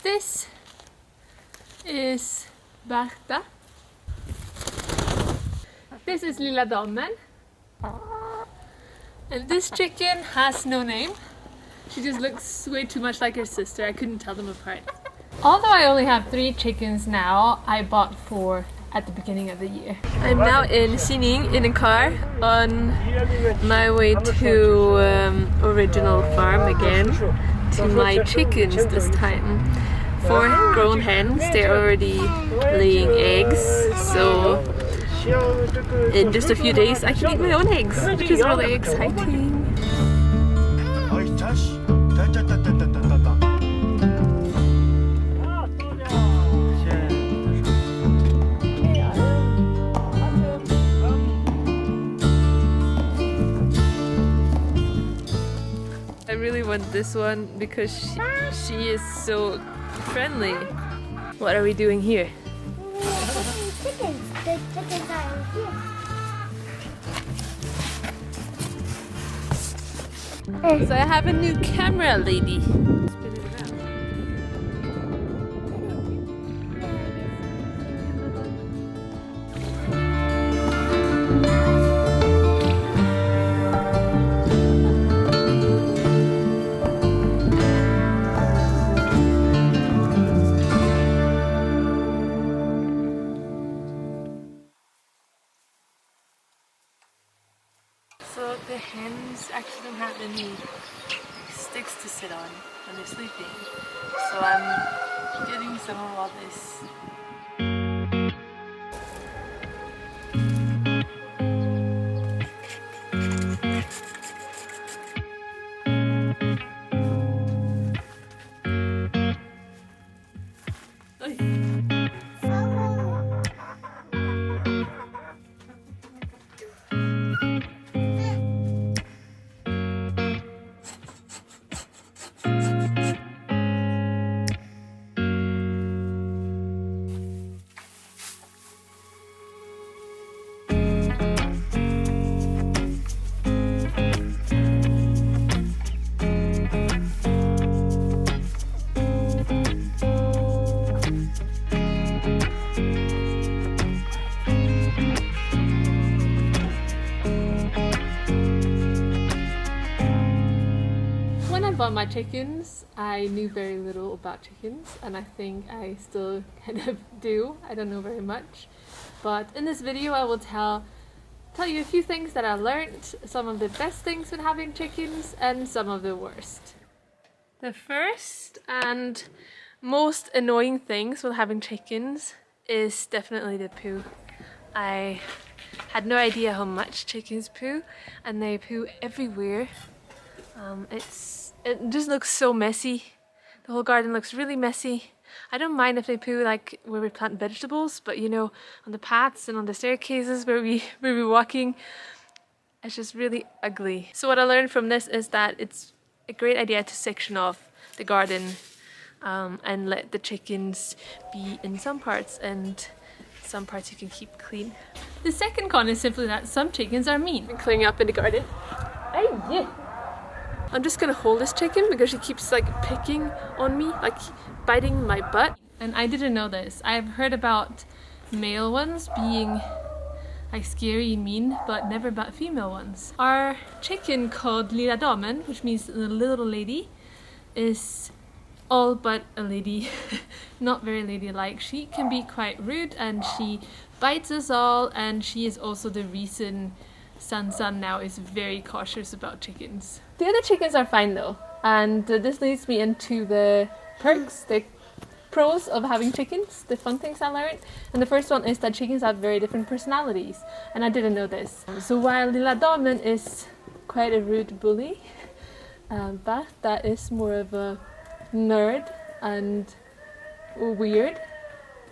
This is Berta. This is Lilla Damen. And this chicken has no name. She just looks way too much like her sister. I couldn't tell them apart. Although I only have 3 chickens now, I bought 4 at the beginning of the year. I'm now in Qinghai in a car on my way to original farm again, to my chickens this time. 4 grown hens, they're already laying eggs, so in just a few days I can eat my own eggs, which is really exciting. I really want this one because she is so friendly. What are we doing here? Chickens. The chickens are here. So I have a new camera, lady. Spin it around. So the hens actually don't have any sticks to sit on when they're sleeping. So I'm getting some of all this. About my chickens, I knew very little about chickens, and I think I still kind of do. I don't know very much, but in this video I will tell you a few things that I learned, some of the best things when having chickens and some of the worst. The first and most annoying things with having chickens is definitely the poo. I had no idea how much chickens poo, and they poo everywhere. It just looks so messy. The whole garden looks really messy. I don't mind if they poo like where we plant vegetables, but you know, on the paths and on the staircases where we're walking, it's just really ugly. So what I learned from this is that it's a great idea to section off the garden and let the chickens be in some parts, and some parts you can keep clean. The second con is simply that some chickens are mean. I'm cleaning up in the garden. Hey, yeah. I'm just gonna hold this chicken because she keeps like picking on me, like biting my butt. And I didn't know this. I've heard about male ones being like scary and mean, but never about female ones. Our chicken called Lilla Damen, which means the little lady, is all but a lady. Not very ladylike. She can be quite rude and she bites us all, and she is also the reason San now is very cautious about chickens. The other chickens are fine though, and this leads me into the perks, the pros of having chickens, the fun things I learned. And the first one is that chickens have very different personalities, and I didn't know this. So while Lilla Damen is quite a rude bully, Berta is more of a nerd and weird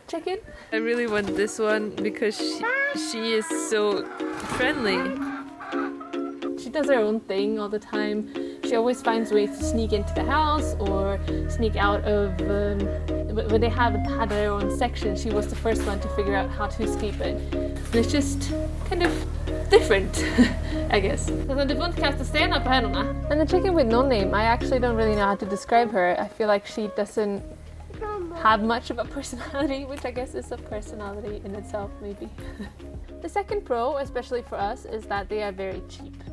chicken. I really want this one because she is so friendly. She does her own thing all the time. She always finds ways to sneak into the house or sneak out of... when they haven't had their own section, she was the first one to figure out how to escape it. And it's just kind of different, I guess. And the chicken with no name, I actually don't really know how to describe her. I feel like she doesn't have much of a personality, which I guess is a personality in itself maybe. The second pro, especially for us, is that they are very cheap.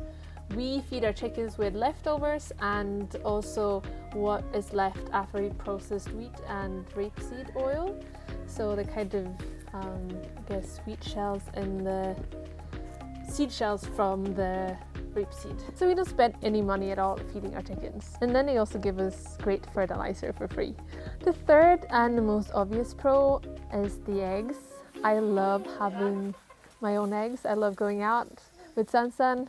We feed our chickens with leftovers and also what is left after we processed wheat and rapeseed oil. So the kind of, I guess, wheat shells and the seed shells from the rapeseed. So we don't spend any money at all feeding our chickens. And then they also give us great fertilizer for free. The third and the most obvious pro is the eggs. I love having my own eggs. I love going out with Sansan,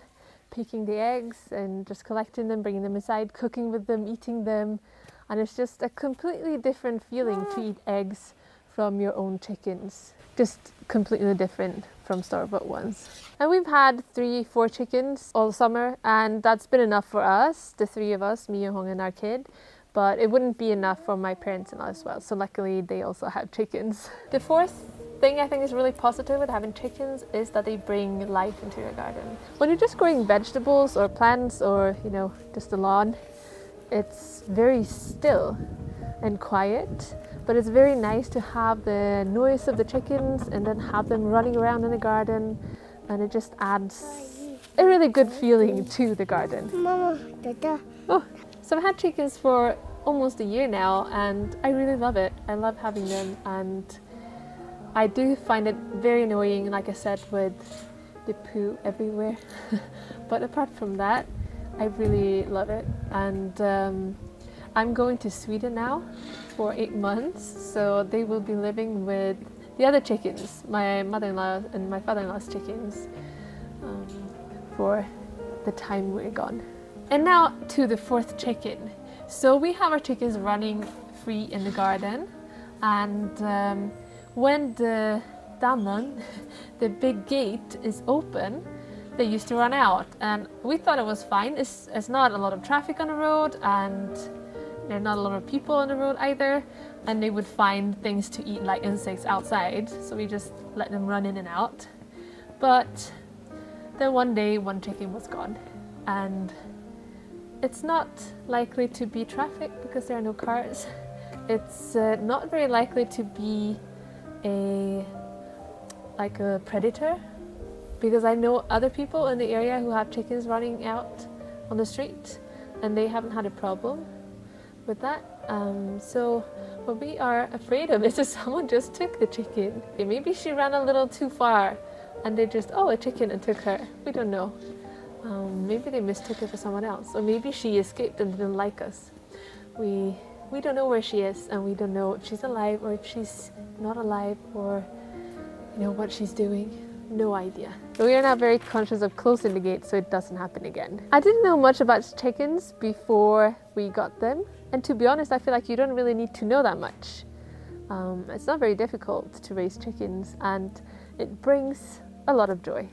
picking the eggs and just collecting them, bringing them inside, cooking with them, eating them. And it's just a completely different feeling to eat eggs from your own chickens. Just completely different from store-bought ones. And we've had 3-4 chickens all summer, and that's been enough for us, the 3 of us, me, Hong and our kid. But it wouldn't be enough for my parents-in-law as well. So luckily they also have chickens. The fourth thing I think is really positive with having chickens is that they bring life into your garden. When you're just growing vegetables or plants or, you know, just a lawn, it's very still and quiet, but it's very nice to have the noise of the chickens and then have them running around in the garden, and it just adds a really good feeling to the garden. Mama, Dada. Oh, so I've had chickens for almost a year now and I really love it. I love having them, and I do find it very annoying, like I said, with the poo everywhere. But apart from that, I really love it. And I'm going to Sweden now for 8 months, so they will be living with the other chickens, my mother-in-law and my father-in-law's chickens, for the time we're gone. And now to the fourth chicken. So we have our chickens running free in the garden, and when the dammen, the big gate, is open, they used to run out, and we thought it was fine. It's not a lot of traffic on the road, and there are not a lot of people on the road either, and they would find things to eat like insects outside, so we just let them run in and out. But then one day one chicken was gone, and it's not likely to be traffic because there are no cars. It's not very likely to be a predator, because I know other people in the area who have chickens running out on the street and they haven't had a problem with that. So what we are afraid of is that someone just took the chicken. Maybe she ran a little too far and they just, oh, a chicken, and took her. We don't know. Maybe they mistook her for someone else, or maybe she escaped and didn't like us. We don't know where she is, and we don't know if she's alive or if she's not alive, or you know what she's doing. No idea. So we are now very conscious of closing the gate so it doesn't happen again. I didn't know much about chickens before we got them, and to be honest, I feel like you don't really need to know that much. It's not very difficult to raise chickens, and it brings a lot of joy.